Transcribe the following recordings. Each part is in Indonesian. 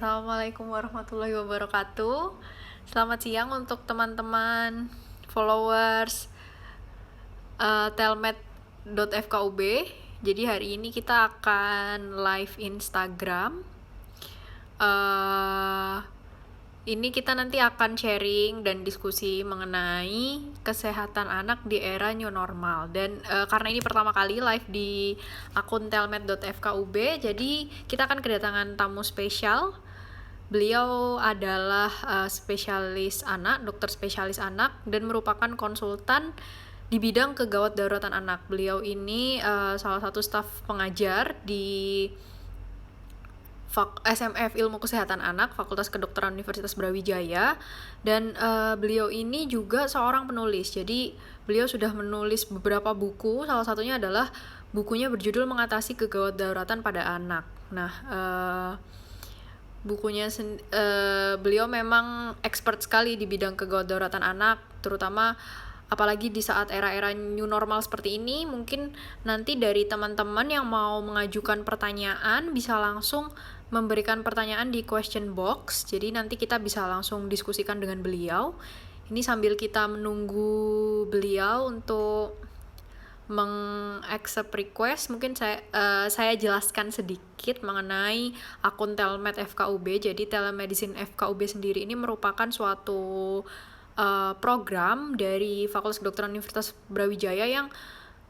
Assalamualaikum warahmatullahi wabarakatuh. Selamat siang untuk teman-teman followers telmed.fkub. Jadi hari ini kita akan live Instagram. Eh, ini kita nanti akan sharing dan diskusi mengenai kesehatan anak di era new normal. Dan karena ini pertama kali live di akun telmed.fkub, jadi kita akan kedatangan tamu spesial. Beliau adalah spesialis anak, dokter spesialis anak, dan merupakan konsultan di bidang kegawat daruratan anak. Beliau ini salah satu staf pengajar di SMF Ilmu Kesehatan Anak, Fakultas Kedokteran Universitas Brawijaya, dan beliau ini juga seorang penulis. Jadi beliau sudah menulis beberapa buku, salah satunya adalah bukunya berjudul Mengatasi Kegawat Daruratan pada Anak. Nah, beliau memang expert sekali di bidang kegawat daruratan anak, terutama apalagi di saat era-era new normal seperti ini. Mungkin nanti dari teman-teman yang mau mengajukan pertanyaan bisa langsung memberikan pertanyaan di question box, jadi nanti kita bisa langsung diskusikan dengan beliau. Ini sambil kita menunggu beliau untuk meng-accept request, mungkin saya jelaskan sedikit mengenai akun Telmed FKUB. Jadi telemedicine FKUB sendiri ini merupakan suatu program dari Fakultas Kedokteran Universitas Brawijaya yang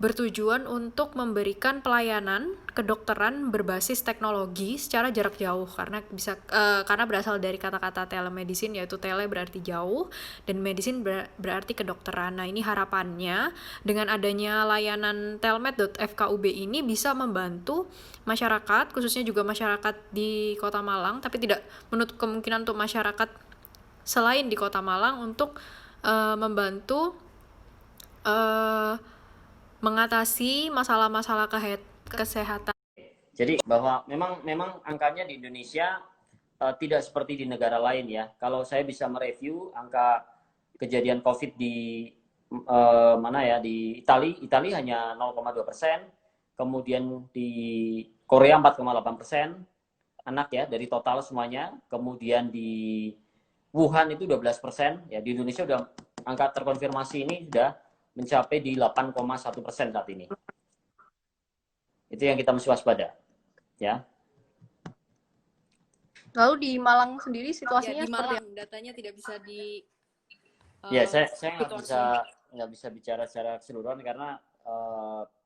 bertujuan untuk memberikan pelayanan kedokteran berbasis teknologi secara jarak jauh, karena berasal dari kata-kata telemedicine, yaitu tele berarti jauh dan medicine berarti kedokteran. Nah, ini harapannya dengan adanya layanan telmed.fkub ini bisa membantu masyarakat, khususnya juga masyarakat di Kota Malang, tapi tidak menutup kemungkinan untuk masyarakat selain di Kota Malang untuk membantu mengatasi masalah-masalah kesehatan. Jadi bahwa memang angkanya di Indonesia tidak seperti di negara lain ya. Kalau saya bisa mereview angka kejadian COVID di mana ya, di Italia hanya 0,2%, kemudian di Korea 4,8% anak ya dari total semuanya, kemudian di Wuhan itu 12%, ya di Indonesia udah angka terkonfirmasi ini sudah mencapai di 8,1% saat ini. Itu yang kita mesti waspada, ya. Lalu di Malang sendiri situasinya ya, di Malang datanya tidak bisa di ya saya nggak bisa bicara secara keseluruhan karena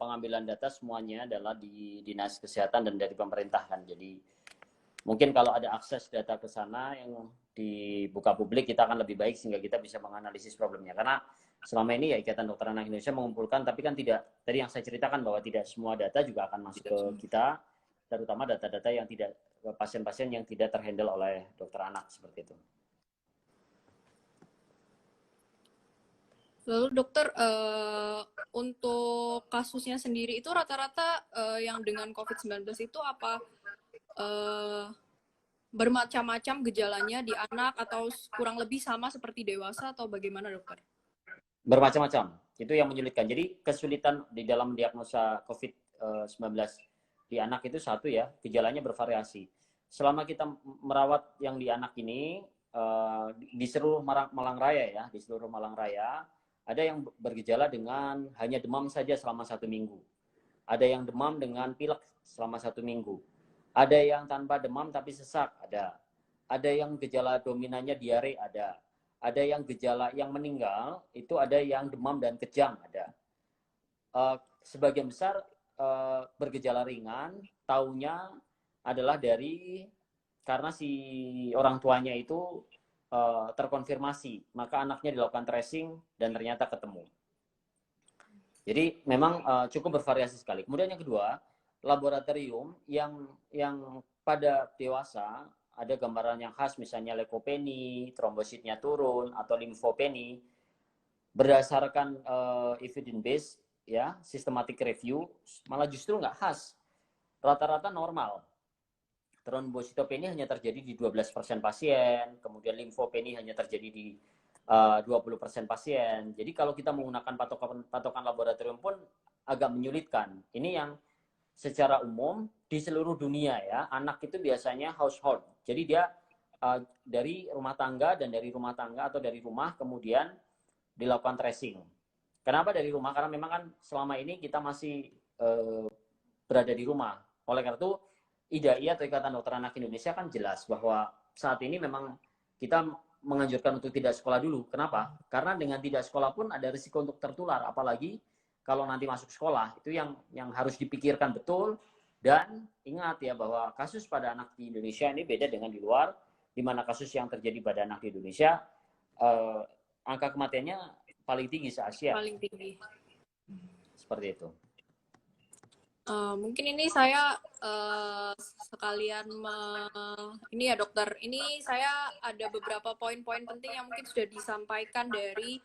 pengambilan data semuanya adalah di dinas kesehatan dan dari pemerintah kan. Jadi mungkin kalau ada akses data ke sana yang dibuka publik, kita akan lebih baik sehingga kita bisa menganalisis problemnya. Karena selama ini ya Ikatan Dokter Anak Indonesia mengumpulkan, tapi kan tidak, tadi yang saya ceritakan bahwa tidak semua data juga akan masuk ke kita, terutama data-data yang tidak, pasien-pasien yang tidak terhandle oleh dokter anak seperti itu. Lalu dokter, untuk kasusnya sendiri itu rata-rata yang dengan COVID-19 itu apa bermacam-macam gejalanya di anak atau kurang lebih sama seperti dewasa atau bagaimana dokter? Bermacam-macam, itu yang menyulitkan. Jadi kesulitan di dalam diagnosa COVID-19 di anak itu satu ya, gejalanya bervariasi. Selama kita merawat yang di anak ini di seluruh Malang Raya ya, di seluruh Malang Raya, ada yang bergejala dengan hanya demam saja selama 1 minggu. Ada yang demam dengan pilek selama 1 minggu. Ada yang tanpa demam tapi sesak, ada. Ada yang gejala dominannya diare, ada. Ada yang gejala yang meninggal, itu ada yang demam dan kejang, ada. Sebagian besar bergejala ringan, taunya adalah karena si orang tuanya itu terkonfirmasi, maka anaknya dilakukan tracing dan ternyata ketemu. Jadi memang cukup bervariasi sekali. Kemudian yang kedua, laboratorium yang pada dewasa ada gambaran yang khas, misalnya leukopenia, trombositnya turun, atau limfopenia, berdasarkan evidence base ya, systematic review, malah justru nggak khas, rata-rata normal. Trombositopenia hanya terjadi di 12% pasien, kemudian limfopenia hanya terjadi di 20% pasien. Jadi kalau kita menggunakan patokan laboratorium pun agak menyulitkan. Ini yang secara umum di seluruh dunia ya, anak itu biasanya household. Jadi dia dari rumah tangga dan dari rumah tangga atau dari rumah kemudian dilakukan tracing. Kenapa dari rumah? Karena memang kan selama ini kita masih berada di rumah. Oleh karena itu IDAI atau Ikatan Dokter Anak Indonesia kan jelas bahwa saat ini memang kita menganjurkan untuk tidak sekolah dulu. Kenapa? Karena dengan tidak sekolah pun ada risiko untuk tertular, apalagi kalau nanti masuk sekolah. Itu yang harus dipikirkan betul. Dan ingat ya bahwa kasus pada anak di Indonesia ini beda dengan di luar, di mana kasus yang terjadi pada anak di Indonesia angka kematiannya paling tinggi se-Asia. Paling tinggi. Seperti itu. Mungkin ini saya sekalian ini ya dokter, ini saya ada beberapa poin-poin penting yang mungkin sudah disampaikan dari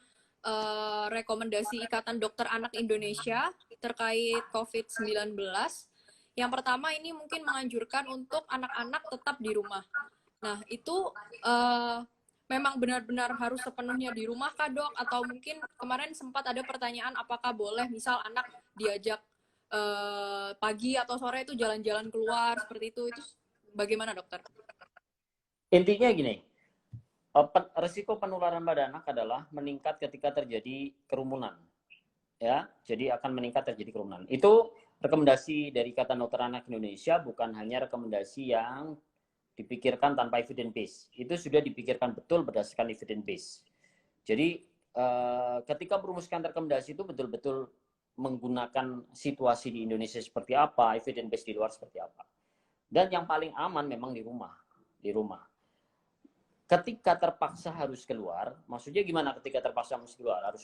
rekomendasi Ikatan Dokter Anak Indonesia terkait COVID-19. Yang pertama ini mungkin menganjurkan untuk anak-anak tetap di rumah. Nah itu memang benar-benar harus sepenuhnya di rumah kah dok? Atau mungkin kemarin sempat ada pertanyaan apakah boleh misal anak diajak pagi atau sore itu jalan-jalan keluar seperti itu bagaimana dokter? Intinya gini, risiko penularan pada anak adalah meningkat ketika terjadi kerumunan, ya. Jadi akan meningkat terjadi kerumunan. Itu rekomendasi dari Ikatan Dokter Anak Indonesia, bukan hanya rekomendasi yang dipikirkan tanpa evidence base. Itu sudah dipikirkan betul berdasarkan evidence base. Jadi ketika merumuskan rekomendasi itu betul-betul menggunakan situasi di Indonesia seperti apa, evidence base di luar seperti apa. Dan yang paling aman memang di rumah. Di rumah. Ketika terpaksa harus keluar, maksudnya gimana ketika terpaksa harus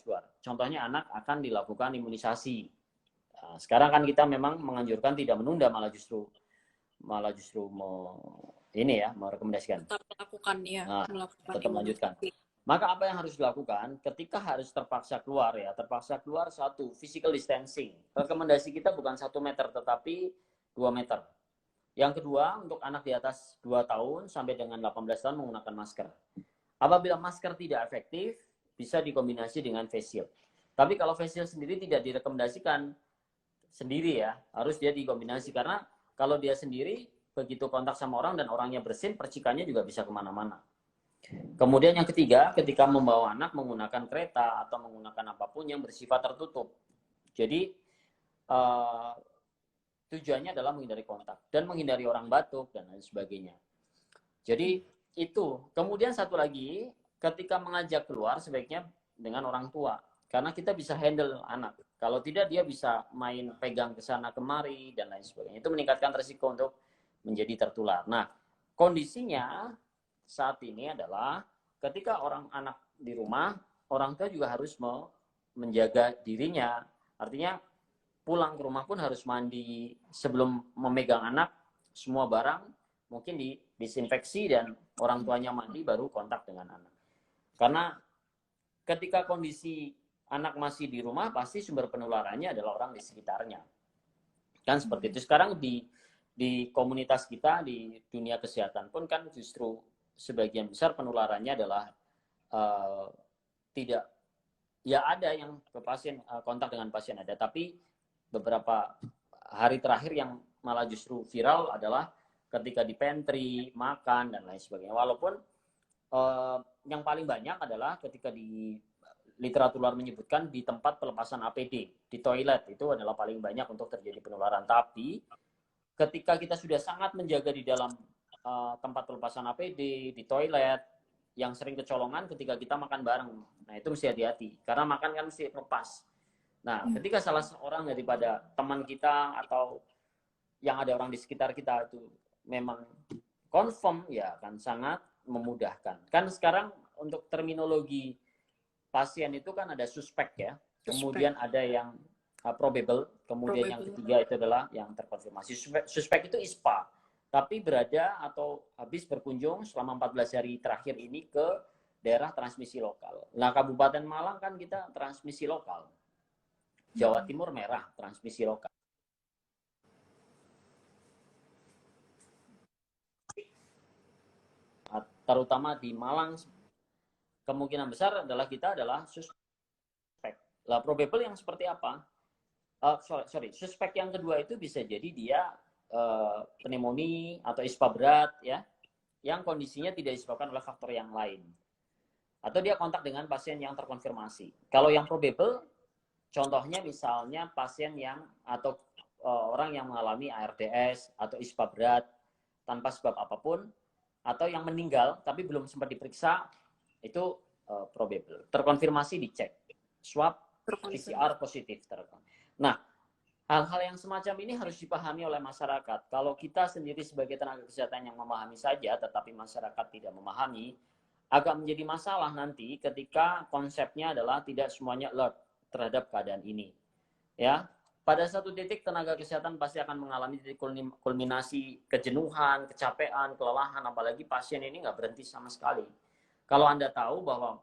keluar? Contohnya anak akan dilakukan imunisasi. Nah, sekarang kan kita memang menganjurkan tidak menunda, malah justru merekomendasikan. Tetap melakukan ya, tetap melanjutkan. Maka apa yang harus dilakukan ketika harus terpaksa keluar ya? Terpaksa keluar, satu, physical distancing. Rekomendasi kita bukan 1 meter tetapi 2 meter. Yang kedua, untuk anak di atas 2 tahun sampai dengan 18 tahun menggunakan masker. Apabila masker tidak efektif, bisa dikombinasi dengan face shield. Tapi kalau face shield sendiri tidak direkomendasikan sendiri ya, harus dia dikombinasi. Karena kalau dia sendiri, begitu kontak sama orang dan orangnya bersin, percikannya juga bisa kemana-mana. Kemudian yang ketiga, ketika membawa anak menggunakan kereta atau menggunakan apapun yang bersifat tertutup. Jadi tujuannya adalah menghindari kontak dan menghindari orang batuk dan lain sebagainya. Jadi itu. Kemudian satu lagi, ketika mengajak keluar sebaiknya dengan orang tua. Karena kita bisa handle anak. Kalau tidak dia bisa main pegang ke sana kemari dan lain sebagainya. Itu meningkatkan risiko untuk menjadi tertular. Nah, kondisinya saat ini adalah ketika anak di rumah, orang tua juga harus menjaga dirinya. Artinya pulang ke rumah pun harus mandi sebelum memegang anak, semua barang mungkin disinfeksi dan orang tuanya mandi baru kontak dengan anak. Karena ketika kondisi anak masih di rumah, pasti sumber penularannya adalah orang di sekitarnya. Kan seperti itu. Sekarang di komunitas kita, di dunia kesehatan pun kan justru sebagian besar penularannya adalah tidak, ya ada yang ke pasien, kontak dengan pasien ada, tapi beberapa hari terakhir yang malah justru viral adalah ketika di pantry, makan, dan lain sebagainya. Walaupun yang paling banyak adalah ketika di literatur luar menyebutkan di tempat pelepasan APD, di toilet, itu adalah paling banyak untuk terjadi penularan. Tapi ketika kita sudah sangat menjaga di dalam tempat pelepasan APD, di toilet, yang sering kecolongan ketika kita makan bareng. Nah, itu mesti hati-hati. Karena makan kan mesti lepas. Nah, ketika salah seorang daripada teman kita atau yang ada orang di sekitar kita itu memang confirm, ya kan sangat memudahkan. Kan sekarang untuk terminologi pasien itu kan ada suspek ya. Kemudian ada yang probable. Kemudian yang ketiga itu adalah yang terkonfirmasi. Suspek itu ISPA. Tapi berada atau habis berkunjung selama 14 hari terakhir ini ke daerah transmisi lokal. Nah, Kabupaten Malang kan kita transmisi lokal. Jawa Timur merah, transmisi lokal. Terutama di Malang, kemungkinan besar adalah kita adalah suspek. Lah, probable yang seperti apa? sorry, suspek yang kedua itu bisa jadi dia pneumonia atau ispa berat ya, yang kondisinya tidak disebabkan oleh faktor yang lain. Atau dia kontak dengan pasien yang terkonfirmasi. Kalau yang probable, contohnya misalnya pasien yang atau orang yang mengalami ARDS atau ispa berat tanpa sebab apapun, atau yang meninggal tapi belum sempat diperiksa, itu probable. Terkonfirmasi dicek, swab PCR positif. Nah, hal-hal yang semacam ini harus dipahami oleh masyarakat. Kalau kita sendiri sebagai tenaga kesehatan yang memahami saja, tetapi masyarakat tidak memahami, agak menjadi masalah nanti ketika konsepnya adalah tidak semuanya alert terhadap keadaan ini. Ya, pada satu titik tenaga kesehatan pasti akan mengalami titik kulminasi kejenuhan, kecapean, kelelahan, apalagi pasien ini nggak berhenti sama sekali. Kalau Anda tahu bahwa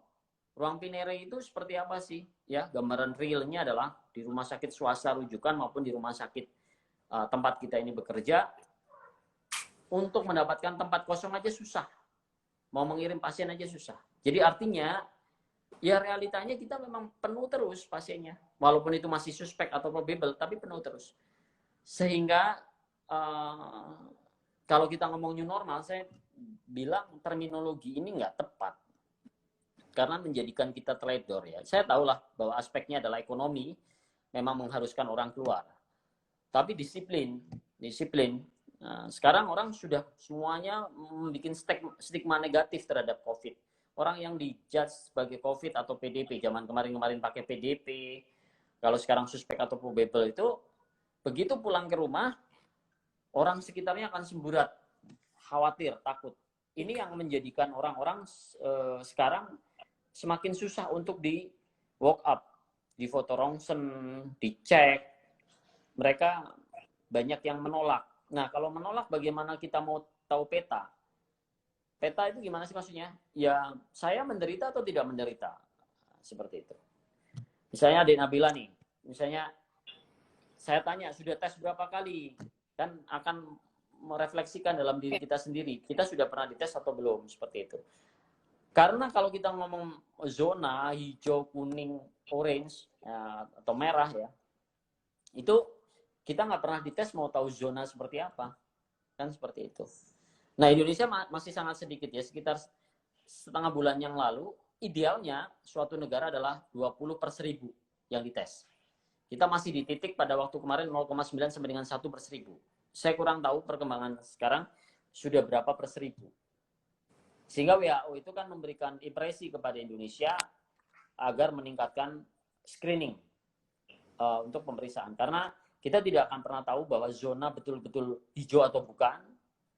ruang Pinere itu seperti apa sih? Ya, gambaran realnya adalah di rumah sakit swasta rujukan maupun di rumah sakit tempat kita ini bekerja, untuk mendapatkan tempat kosong aja susah. Mau mengirim pasien aja susah. Jadi artinya, ya realitanya kita memang penuh terus pasiennya. Walaupun itu masih suspek atau probable, tapi penuh terus. Sehingga kalau kita ngomong new normal, saya bilang terminologi ini nggak tepat. Karena menjadikan kita teledor ya. Saya tahulah bahwa aspeknya adalah ekonomi, memang mengharuskan orang keluar. Tapi disiplin. Nah, sekarang orang sudah semuanya membuat stigma negatif terhadap COVID. Orang yang dijudge sebagai COVID atau PDP, zaman kemarin pakai PDP, kalau sekarang suspek atau probable itu, begitu pulang ke rumah, orang sekitarnya akan semburat, khawatir, takut. Ini yang menjadikan orang-orang sekarang semakin susah untuk di walk up, di foto rongsen, dicek. Mereka banyak yang menolak. Nah, kalau menolak bagaimana kita mau tahu peta? Peta itu gimana sih maksudnya? Ya, saya menderita atau tidak menderita? Seperti itu. Misalnya Adik Nabila nih, misalnya saya tanya, sudah tes berapa kali? Kan akan merefleksikan dalam diri kita sendiri. Kita sudah pernah dites atau belum? Seperti itu. Karena kalau kita ngomong zona, hijau, kuning, orange, ya, atau merah ya, itu kita nggak pernah dites mau tahu zona seperti apa. Kan seperti itu. Nah, Indonesia masih sangat sedikit ya, sekitar setengah bulan yang lalu, idealnya suatu negara adalah 20 per 1000 yang dites. Kita masih di titik pada waktu kemarin 0,9 sampai dengan 1 per 1000. Saya kurang tahu perkembangan sekarang sudah berapa per 1000. Sehingga WHO itu kan memberikan impresi kepada Indonesia agar meningkatkan screening untuk pemeriksaan. Karena kita tidak akan pernah tahu bahwa zona betul-betul hijau atau bukan.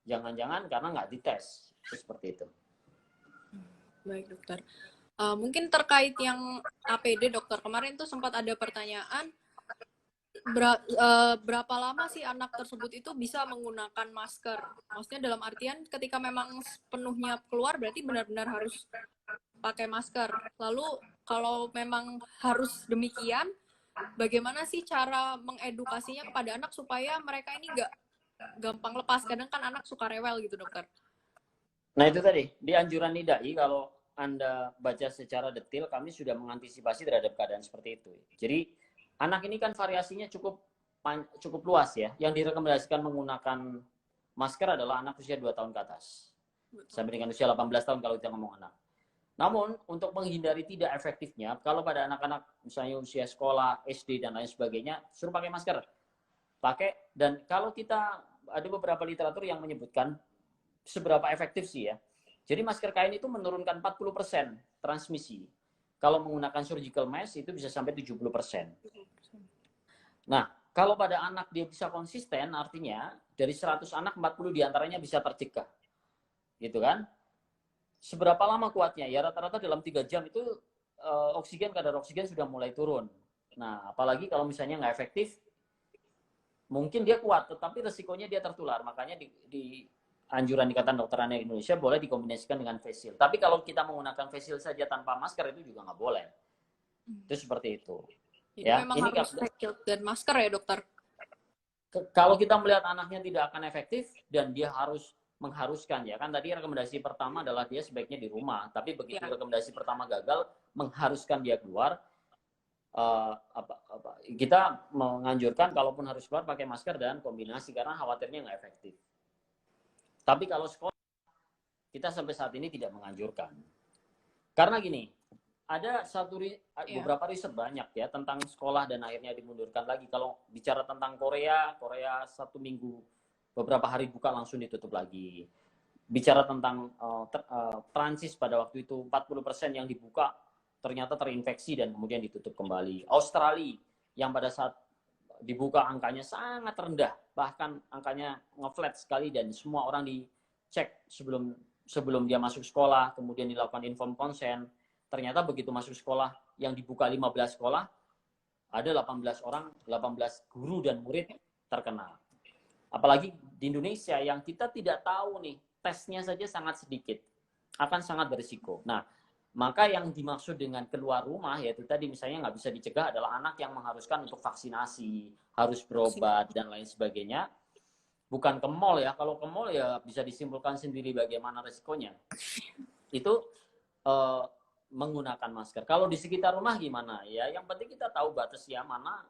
Jangan-jangan karena nggak dites. Seperti itu. Baik, dokter. Mungkin terkait yang APD, dokter. Kemarin tuh sempat ada pertanyaan, berapa lama sih anak tersebut itu bisa menggunakan masker? Maksudnya dalam artian ketika memang sepenuhnya keluar, berarti benar-benar harus pakai masker. Lalu kalau memang harus demikian, bagaimana sih cara mengedukasinya kepada anak supaya mereka ini nggak gampang lepas? Kadang kan anak suka rewel gitu, dokter. Nah, itu tadi, di anjuran NIDAI, kalau Anda baca secara detail, kami sudah mengantisipasi terhadap keadaan seperti itu. Jadi, anak ini kan variasinya cukup luas ya. Yang direkomendasikan menggunakan masker adalah anak usia 2 tahun ke atas. Sampai dengan usia 18 tahun kalau kita ngomong anak. Namun, untuk menghindari tidak efektifnya, kalau pada anak-anak misalnya usia sekolah, SD, dan lain sebagainya, suruh pakai masker. Pakai, dan kalau kita, ada beberapa literatur yang menyebutkan seberapa efektif sih ya. Jadi masker kain itu menurunkan 40% transmisi. Kalau menggunakan surgical mask itu bisa sampai 70%. Nah, kalau pada anak dia bisa konsisten, artinya dari 100 anak 40 diantaranya bisa tercegah. Gitu kan? Seberapa lama kuatnya? Ya rata-rata dalam 3 jam itu kadar oksigen sudah mulai turun. Nah, apalagi kalau misalnya nggak efektif, mungkin dia kuat, tetapi resikonya dia tertular. Makanya di anjuran Ikatan Dokter Anak Indonesia boleh dikombinasikan dengan face shield. Tapi kalau kita menggunakan face shield saja tanpa masker itu juga nggak boleh. Itu seperti itu. Jadi ya, memang ini harus face shield dan masker ya, dokter? Kalau kita melihat anaknya tidak akan efektif dan dia harus mengharuskan ya, kan tadi rekomendasi pertama adalah dia sebaiknya di rumah. Tapi begitu rekomendasi pertama gagal, mengharuskan dia keluar, kita menganjurkan kalaupun harus keluar pakai masker dan kombinasi karena khawatirnya nggak efektif. Tapi kalau sekolah, kita sampai saat ini tidak menganjurkan. Karena gini, ada beberapa riset banyak ya tentang sekolah dan akhirnya dimundurkan lagi. Kalau bicara tentang Korea 1 minggu, beberapa hari buka langsung ditutup lagi. Bicara tentang Prancis pada waktu itu 40% yang dibuka ternyata terinfeksi dan kemudian ditutup kembali. Australia yang pada saat dibuka angkanya sangat rendah, bahkan angkanya ngeflat sekali dan semua orang dicek sebelum dia masuk sekolah, kemudian dilakukan inform consent. Ternyata begitu masuk sekolah yang dibuka 15 sekolah, ada 18 guru dan murid terkena. Apalagi di Indonesia yang kita tidak tahu nih, tesnya saja sangat sedikit, akan sangat berisiko. Nah, maka yang dimaksud dengan keluar rumah, yaitu tadi misalnya nggak bisa dicegah adalah anak yang mengharuskan untuk vaksinasi, harus berobat, dan lain sebagainya. Bukan ke mall ya, kalau ke mall ya bisa disimpulkan sendiri bagaimana resikonya. Itu menggunakan masker. Kalau di sekitar rumah gimana? Ya, yang penting kita tahu batasnya mana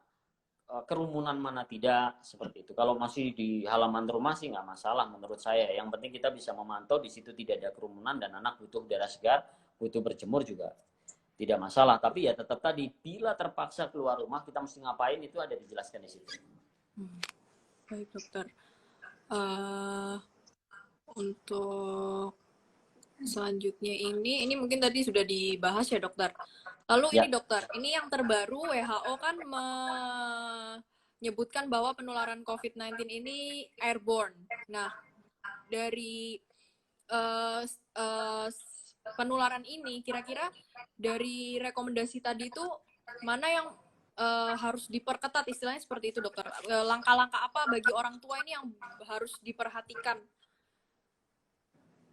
kerumunan mana tidak, seperti itu. Kalau masih di halaman rumah sih nggak masalah menurut saya. Yang penting kita bisa memantau di situ tidak ada kerumunan dan anak butuh udara segar, butuh berjemur juga tidak masalah. Tapi ya tetap tadi, bila terpaksa keluar rumah kita mesti ngapain itu ada dijelaskan di situ. Baik dokter. Untuk selanjutnya ini mungkin tadi sudah dibahas ya dokter. Lalu ini dokter, ini yang terbaru WHO kan menyebutkan bahwa penularan COVID-19 ini airborne. Nah, dari penularan ini kira-kira dari rekomendasi tadi itu mana yang harus diperketat, istilahnya seperti itu dokter. Langkah-langkah apa bagi orang tua ini yang harus diperhatikan?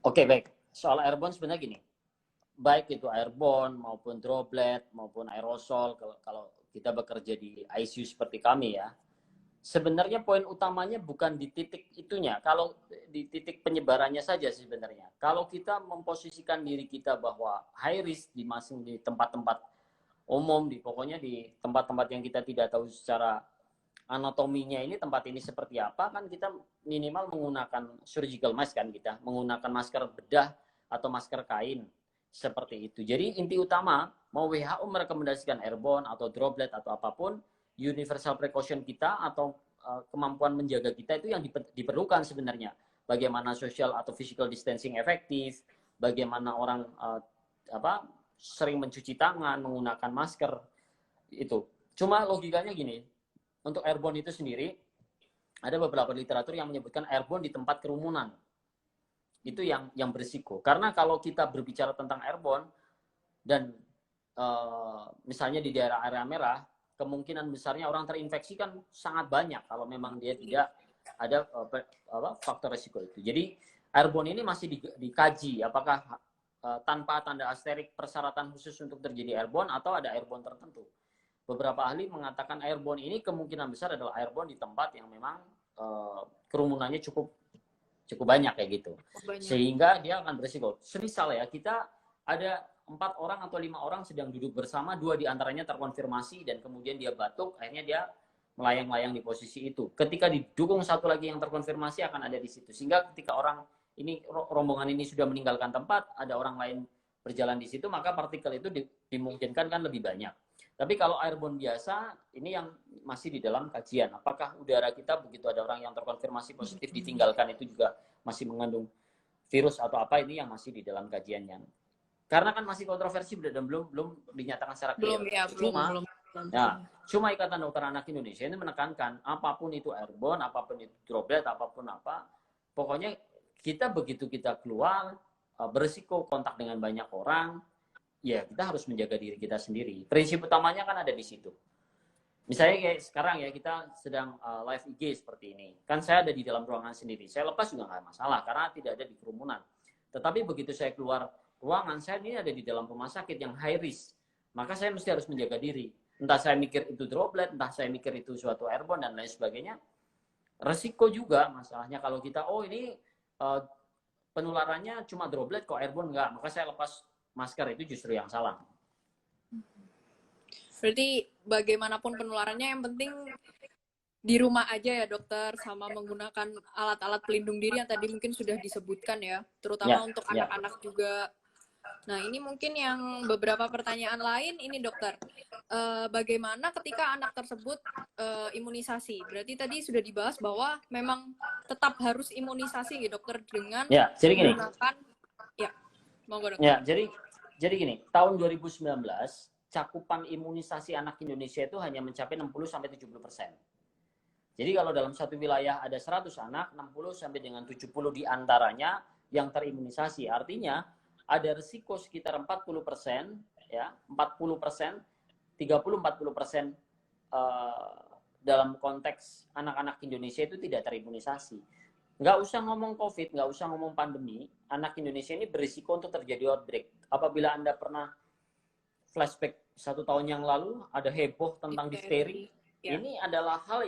Oke, baik. Soal airborne sebenarnya gini. Baik itu airborne maupun droplet maupun aerosol, kalau kita bekerja di ICU seperti kami ya, sebenarnya poin utamanya bukan di titik itunya, kalau di titik penyebarannya saja sebenarnya. Kalau kita memposisikan diri kita bahwa high risk di tempat-tempat umum, pokoknya di tempat-tempat yang kita tidak tahu secara anatominya ini tempat ini seperti apa, kan kita minimal menggunakan surgical mask, kan kita menggunakan masker bedah atau masker kain seperti itu. Jadi inti utama, mau WHO merekomendasikan airborne atau droplet atau apapun, universal precaution kita atau kemampuan menjaga kita itu yang diperlukan sebenarnya. Bagaimana social atau physical distancing efektif, bagaimana orang sering mencuci tangan, menggunakan masker, itu. Cuma logikanya gini, untuk airborne itu sendiri, ada beberapa literatur yang menyebutkan airborne di tempat kerumunan. Itu yang berisiko. Karena kalau kita berbicara tentang airborne dan misalnya di daerah area merah, kemungkinan besarnya orang terinfeksi kan sangat banyak kalau memang dia tidak ada faktor risiko itu. Jadi airborne ini masih dikaji apakah tanpa tanda asterik persyaratan khusus untuk terjadi airborne atau ada airborne tertentu. Beberapa ahli mengatakan airborne ini kemungkinan besar adalah airborne di tempat yang memang kerumunannya cukup banyak kayak gitu. Sehingga dia akan berisiko. Semisal ya, kita ada 4 orang atau 5 orang sedang duduk bersama, 2 diantaranya terkonfirmasi dan kemudian dia batuk, akhirnya dia melayang-layang di posisi itu. Ketika didukung satu lagi yang terkonfirmasi akan ada di situ. Sehingga ketika rombongan ini sudah meninggalkan tempat, ada orang lain berjalan di situ, maka partikel itu dimungkinkan kan lebih banyak. Tapi kalau airborne biasa, ini yang masih di dalam kajian. Apakah udara kita begitu ada orang yang terkonfirmasi positif ditinggalkan itu juga masih mengandung virus atau apa, ini yang masih di dalam kajiannya. Karena kan masih kontroversi dan belum dinyatakan secara clear. Cuma Ikatan Dokter Anak Indonesia ini menekankan apapun itu airborne, apapun itu droplet, apapun apa, pokoknya kita begitu kita keluar berisiko kontak dengan banyak orang, ya kita harus menjaga diri kita sendiri. Prinsip utamanya kan ada di situ. Misalnya kayak sekarang ya, kita sedang live IG seperti ini. Kan saya ada di dalam ruangan sendiri. Saya lepas juga nggak masalah karena tidak ada di kerumunan. Tetapi begitu saya keluar ruangan, saya ini ada di dalam rumah sakit yang high risk. Maka saya mesti harus menjaga diri. Entah saya mikir itu droplet, entah saya mikir itu suatu airborne dan lain sebagainya. Resiko juga masalahnya kalau kita, ini penularannya cuma droplet kok airborne enggak. Maka saya lepas masker, itu justru yang salah. Berarti bagaimanapun penularannya yang penting di rumah aja ya dokter, sama menggunakan alat-alat pelindung diri yang tadi mungkin sudah disebutkan ya, terutama Ya, untuk ya. anak-anak juga. Nah, ini mungkin yang beberapa pertanyaan lain ini dokter. Bagaimana ketika anak tersebut imunisasi? Berarti tadi sudah dibahas bahwa memang tetap harus imunisasi ya dokter dengan Ya, jadi gini. menggunakan, ya, monggo dokter. Ya, jadi gini, tahun 2019 cakupan imunisasi anak Indonesia itu hanya mencapai 60-70%. Jadi kalau dalam satu wilayah ada 100 anak, 60 sampai dengan 70 diantaranya yang terimunisasi. Artinya ada risiko sekitar 40%, ya, 40%, 30-40% dalam konteks anak-anak Indonesia itu tidak terimunisasi. Nggak usah ngomong COVID, nggak usah ngomong pandemi, anak Indonesia ini berisiko untuk terjadi outbreak. Apabila Anda pernah flashback 1 tahun yang lalu, ada heboh tentang difteri. Ya. Ini adalah hal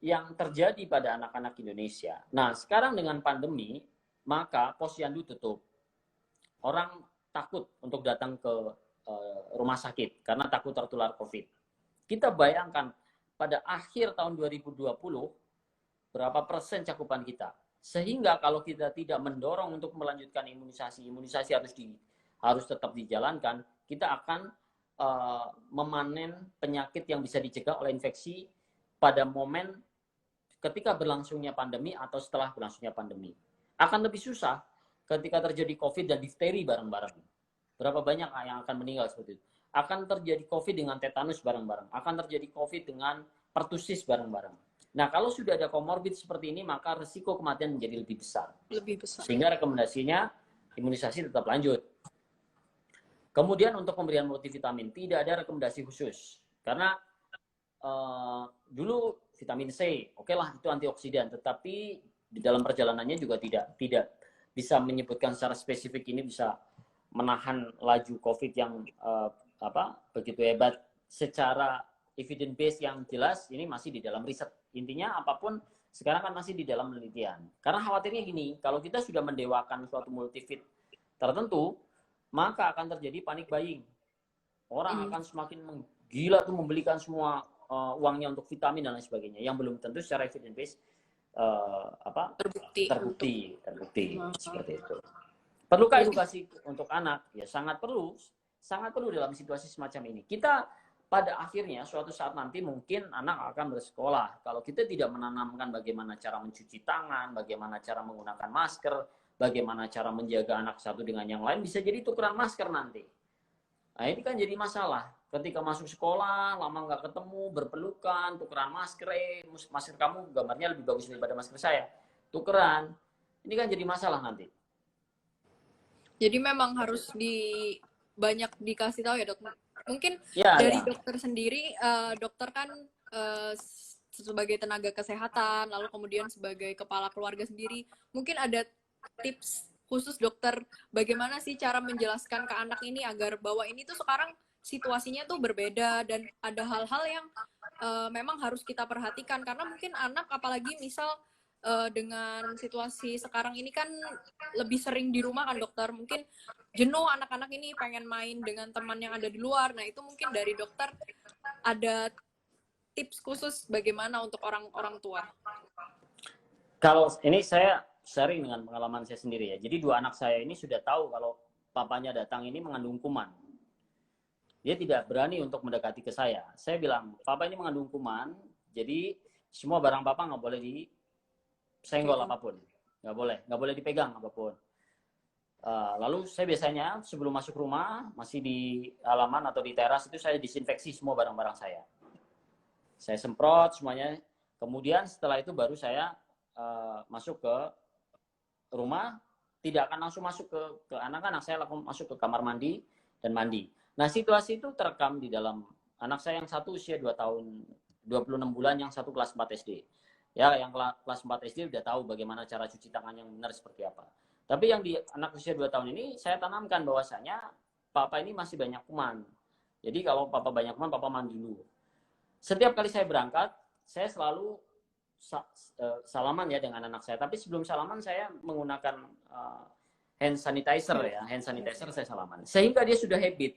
yang terjadi pada anak-anak Indonesia. Nah, sekarang dengan pandemi, maka posyandu tutup. Orang takut untuk datang ke rumah sakit karena takut tertular COVID. Kita bayangkan pada akhir tahun 2020, berapa persen cakupan kita. Sehingga kalau kita tidak mendorong untuk melanjutkan imunisasi harus tetap dijalankan, kita akan memanen penyakit yang bisa dicegah oleh infeksi pada momen ketika berlangsungnya pandemi atau setelah berlangsungnya pandemi. Akan lebih susah ketika terjadi COVID dan difteri bareng-bareng. Berapa banyak yang akan meninggal seperti itu. Akan terjadi COVID dengan tetanus bareng-bareng. Akan terjadi COVID dengan pertusis bareng-bareng. Nah, kalau sudah ada komorbid seperti ini, maka risiko kematian menjadi lebih besar. Lebih besar. Sehingga rekomendasinya imunisasi tetap lanjut. Kemudian untuk pemberian multivitamin, tidak ada rekomendasi khusus. Karena dulu vitamin C, oke lah itu antioksidan, tetapi di dalam perjalanannya juga tidak bisa menyebutkan secara spesifik ini bisa menahan laju COVID yang begitu hebat. Secara evidence base yang jelas ini masih di dalam riset. Intinya apapun sekarang kan masih di dalam penelitian. Karena khawatirnya gini, kalau kita sudah mendewakan suatu multivit tertentu, maka akan terjadi panic buying. Orang akan semakin gila tuh membelikan semua uangnya untuk vitamin dan lain sebagainya, yang belum tentu secara evidence base terbukti seperti itu. Perlukah edukasi untuk anak? Ya sangat perlu dalam situasi semacam ini. Kita pada akhirnya suatu saat nanti mungkin anak akan bersekolah. Kalau kita tidak menanamkan bagaimana cara mencuci tangan, bagaimana cara menggunakan masker, bagaimana cara menjaga anak satu dengan yang lain, bisa jadi tukeran masker nanti. Nah ini kan jadi masalah. Ketika masuk sekolah, lama nggak ketemu, berpelukan, tukeran masker, masker kamu gambarnya lebih bagus daripada masker saya. Tukeran, ini kan jadi masalah nanti. Jadi memang harus banyak dikasih tahu ya dok. Mungkin dari dokter sendiri, dokter kan sebagai tenaga kesehatan, lalu kemudian sebagai kepala keluarga sendiri, mungkin ada tips khusus dokter bagaimana sih cara menjelaskan ke anak ini agar bahwa ini tuh sekarang situasinya tuh berbeda dan ada hal-hal yang memang harus kita perhatikan karena mungkin anak apalagi misal dengan situasi sekarang ini kan lebih sering di rumah kan dokter, mungkin jenuh anak-anak ini pengen main dengan teman yang ada di luar. Nah itu mungkin dari dokter ada tips khusus bagaimana untuk orang tua. Kalau ini saya sharing dengan pengalaman saya sendiri ya. Jadi 2 anak saya ini sudah tahu kalau papanya datang ini mengandung kuman. Dia tidak berani untuk mendekati ke saya. Saya bilang, papa ini mengandung kuman, jadi semua barang papa nggak boleh disenggol apapun. Nggak boleh dipegang apapun. Lalu saya biasanya sebelum masuk rumah, masih di halaman atau di teras itu saya disinfeksi semua barang-barang saya. Saya semprot semuanya. Kemudian setelah itu baru saya masuk ke rumah, tidak akan langsung masuk ke anak-anak, saya langsung masuk ke kamar mandi dan mandi. Nah situasi itu terekam di dalam anak saya yang satu usia 2 tahun 26 bulan, yang satu kelas 4 SD. Ya, yang kelas 4 SD udah tahu bagaimana cara cuci tangan yang benar seperti apa. Tapi yang di anak usia 2 tahun ini saya tanamkan bahwasanya papa ini masih banyak kuman. Jadi kalau papa banyak kuman, papa mandi dulu. Setiap kali saya berangkat, saya selalu salaman ya dengan anak saya. Tapi sebelum salaman saya menggunakan hand sanitizer ya. Hand sanitizer saya salaman. Sehingga dia sudah habit.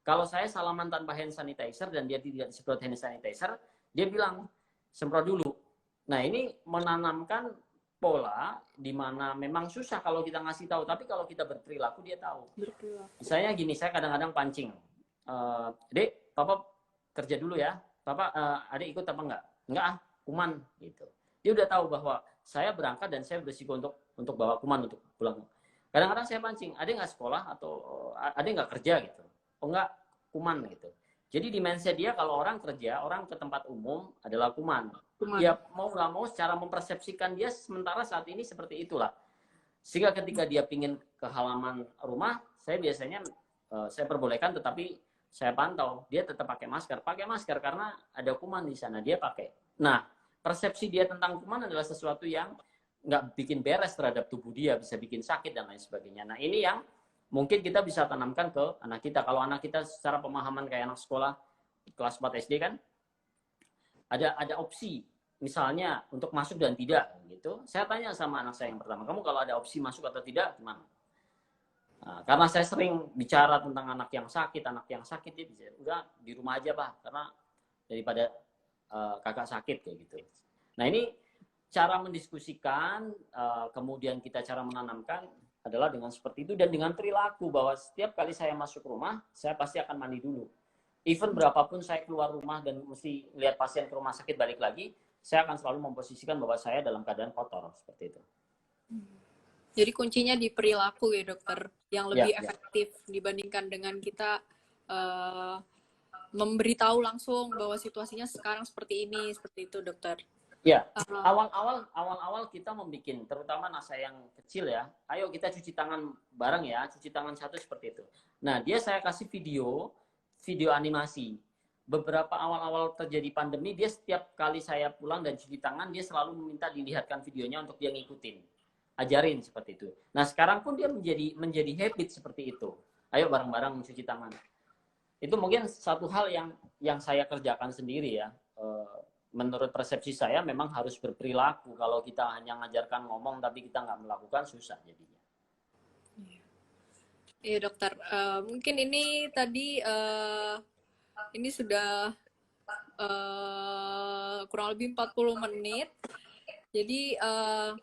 Kalau saya salaman tanpa hand sanitizer dan dia tidak disemprot hand sanitizer, dia bilang semprot dulu. Nah, ini menanamkan pola di mana memang susah kalau kita ngasih tahu, tapi kalau kita berperilaku dia tahu. Misalnya gini, saya kadang-kadang pancing, Dek, papa kerja dulu ya, papa, adik ikut apa enggak ah, kuman gitu. Dia udah tahu bahwa saya berangkat dan saya berisiko untuk bawa kuman untuk pulang. Kadang-kadang saya pancing, adik nggak sekolah atau adik nggak kerja gitu, oh enggak, kuman gitu. Jadi di mindset dia kalau orang kerja, orang ke tempat umum adalah kuman. Ya mau nggak mau secara mempersepsikan dia sementara saat ini seperti itulah. Sehingga ketika dia pingin ke halaman rumah, saya biasanya saya perbolehkan, tetapi saya pantau dia tetap pakai masker karena ada kuman di sana, dia pakai. Nah, persepsi dia tentang kuman adalah sesuatu yang nggak bikin beres terhadap tubuh dia, bisa bikin sakit dan lain sebagainya. Nah, ini yang mungkin kita bisa tanamkan ke anak kita. Kalau anak kita secara pemahaman kayak anak sekolah kelas 4 SD kan, ada opsi misalnya untuk masuk dan tidak gitu. Saya tanya sama anak saya yang pertama, kamu kalau ada opsi masuk atau tidak gimana? Nah, karena saya sering bicara tentang anak yang sakit dia bisa udah di rumah aja Pak, karena daripada kakak sakit kayak gitu. Nah, ini cara mendiskusikan, kemudian kita cara menanamkan adalah dengan seperti itu dan dengan perilaku bahwa setiap kali saya masuk rumah saya pasti akan mandi dulu. Even berapapun saya keluar rumah dan mesti lihat pasien ke rumah sakit balik lagi, saya akan selalu memposisikan bahwa saya dalam keadaan kotor, seperti itu. Jadi kuncinya di perilaku ya dokter, yang lebih efektif dibandingkan dengan kita memberitahu langsung bahwa situasinya sekarang seperti ini, seperti itu dokter. Ya, awal-awal kita membuat, terutama anak saya yang kecil ya, ayo kita cuci tangan bareng ya, cuci tangan satu seperti itu. Nah, dia saya kasih video animasi. Beberapa awal-awal terjadi pandemi, dia setiap kali saya pulang dan cuci tangan, dia selalu meminta dilihatkan videonya untuk dia ngikutin. Ajarin seperti itu. Nah, sekarang pun dia menjadi habit seperti itu. Ayo bareng-bareng mencuci tangan. Itu mungkin satu hal yang saya kerjakan sendiri ya. Menurut persepsi saya memang harus berperilaku. Kalau kita hanya ngajarkan ngomong tapi kita nggak melakukan, susah jadinya. Iya dokter, mungkin ini tadi ini sudah kurang lebih 40 menit. Jadi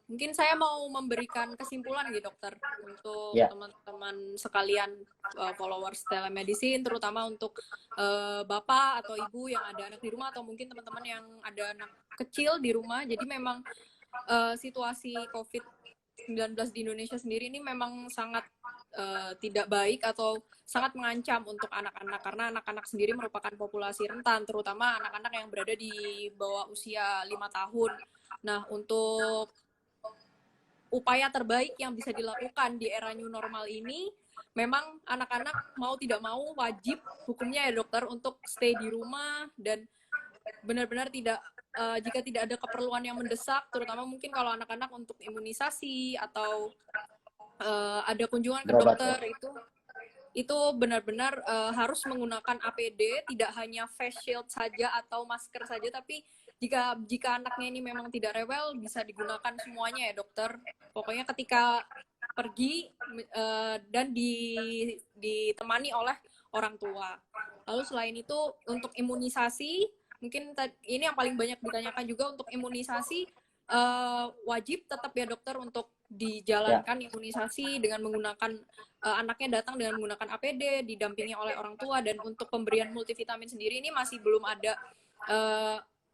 mungkin saya mau memberikan kesimpulan gitu dokter untuk teman-teman sekalian followers telemedicine, terutama untuk bapak atau ibu yang ada anak di rumah atau mungkin teman-teman yang ada anak kecil di rumah. Jadi memang situasi COVID-19 di Indonesia sendiri ini memang sangat tidak baik atau sangat mengancam untuk anak-anak, karena anak-anak sendiri merupakan populasi rentan, terutama anak-anak yang berada di bawah usia 5 tahun. Nah, untuk upaya terbaik yang bisa dilakukan di era new normal ini, memang anak-anak mau tidak mau wajib hukumnya ya dokter untuk stay di rumah dan benar-benar tidak jika tidak ada keperluan yang mendesak, terutama mungkin kalau anak-anak untuk imunisasi atau ada kunjungan ke dokter, itu benar-benar harus menggunakan APD, tidak hanya face shield saja atau masker saja, tapi jika anaknya ini memang tidak rewel, bisa digunakan semuanya ya dokter. Pokoknya ketika pergi dan ditemani oleh orang tua. Lalu selain itu untuk imunisasi, mungkin ini yang paling banyak ditanyakan juga, untuk imunisasi wajib tetap ya dokter untuk dijalankan imunisasi dengan menggunakan anaknya datang dengan menggunakan APD, didampingi oleh orang tua. Dan untuk pemberian multivitamin sendiri ini masih belum ada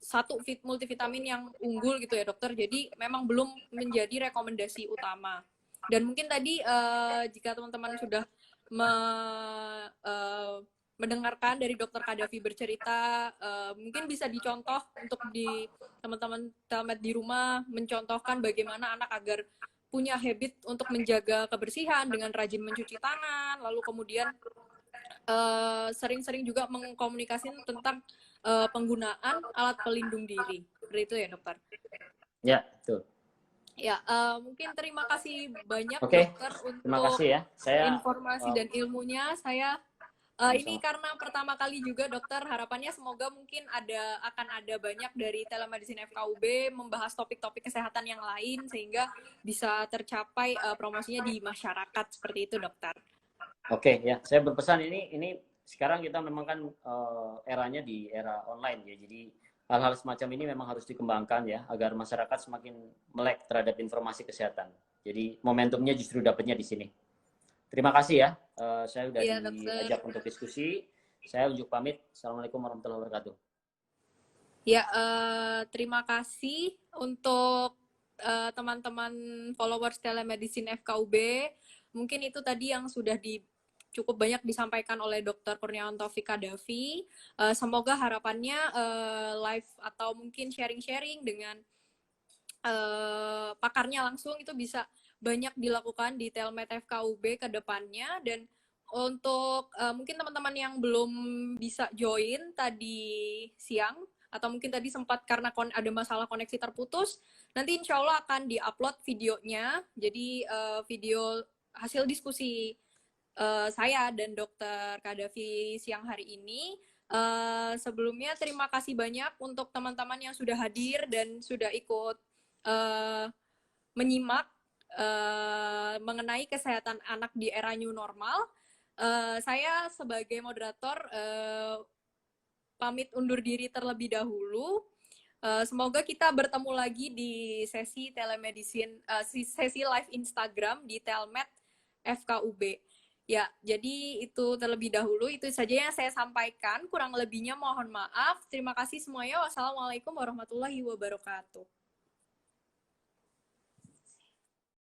satu multivitamin yang unggul gitu ya dokter, jadi memang belum menjadi rekomendasi utama. Dan mungkin tadi jika teman-teman sudah mendengarkan dari dokter Kadafi bercerita, mungkin bisa dicontoh untuk di teman-teman telemed di rumah, mencontohkan bagaimana anak agar punya habit untuk menjaga kebersihan dengan rajin mencuci tangan, lalu kemudian sering-sering juga mengkomunikasikan tentang penggunaan alat pelindung diri. Seperti itu ya dokter? Ya, betul. Ya, mungkin terima kasih banyak dokter untuk terima kasih ya. informasi dan ilmunya. Ini karena pertama kali juga dokter, harapannya semoga mungkin akan ada banyak dari telemedicine FKUB membahas topik-topik kesehatan yang lain sehingga bisa tercapai promosinya di masyarakat, seperti itu dokter. Oke ya, saya berpesan ini sekarang kita memang kan eranya di era online ya, jadi hal-hal semacam ini memang harus dikembangkan ya, agar masyarakat semakin melek terhadap informasi kesehatan. Jadi momentumnya justru dapatnya di sini. Terima kasih ya, saya sudah Iya, dokter. diajak untuk diskusi. Saya unjuk pamit. Assalamualaikum warahmatullahi wabarakatuh. Ya, terima kasih untuk teman-teman followers telemedicine FKUB. Mungkin itu tadi yang sudah cukup banyak disampaikan oleh Dr. Kurniawan Taufik Kadafi. Semoga harapannya live atau mungkin sharing-sharing dengan pakarnya langsung itu bisa banyak dilakukan di Telmed FKUB ke depannya. Dan untuk mungkin teman-teman yang belum bisa join tadi siang, atau mungkin tadi sempat karena ada masalah koneksi terputus, nanti insya Allah akan di-upload videonya. Jadi video hasil diskusi saya dan Dr. Kadafi siang hari ini. Sebelumnya terima kasih banyak untuk teman-teman yang sudah hadir dan sudah ikut menyimak mengenai kesehatan anak di era new normal. Saya sebagai moderator pamit undur diri terlebih dahulu. Semoga kita bertemu lagi di sesi telemedicine, sesi live Instagram di Telmed FKUB. Ya, jadi itu terlebih dahulu. Itu saja yang saya sampaikan. Kurang lebihnya mohon maaf. Terima kasih semuanya. Wassalamualaikum warahmatullahi wabarakatuh.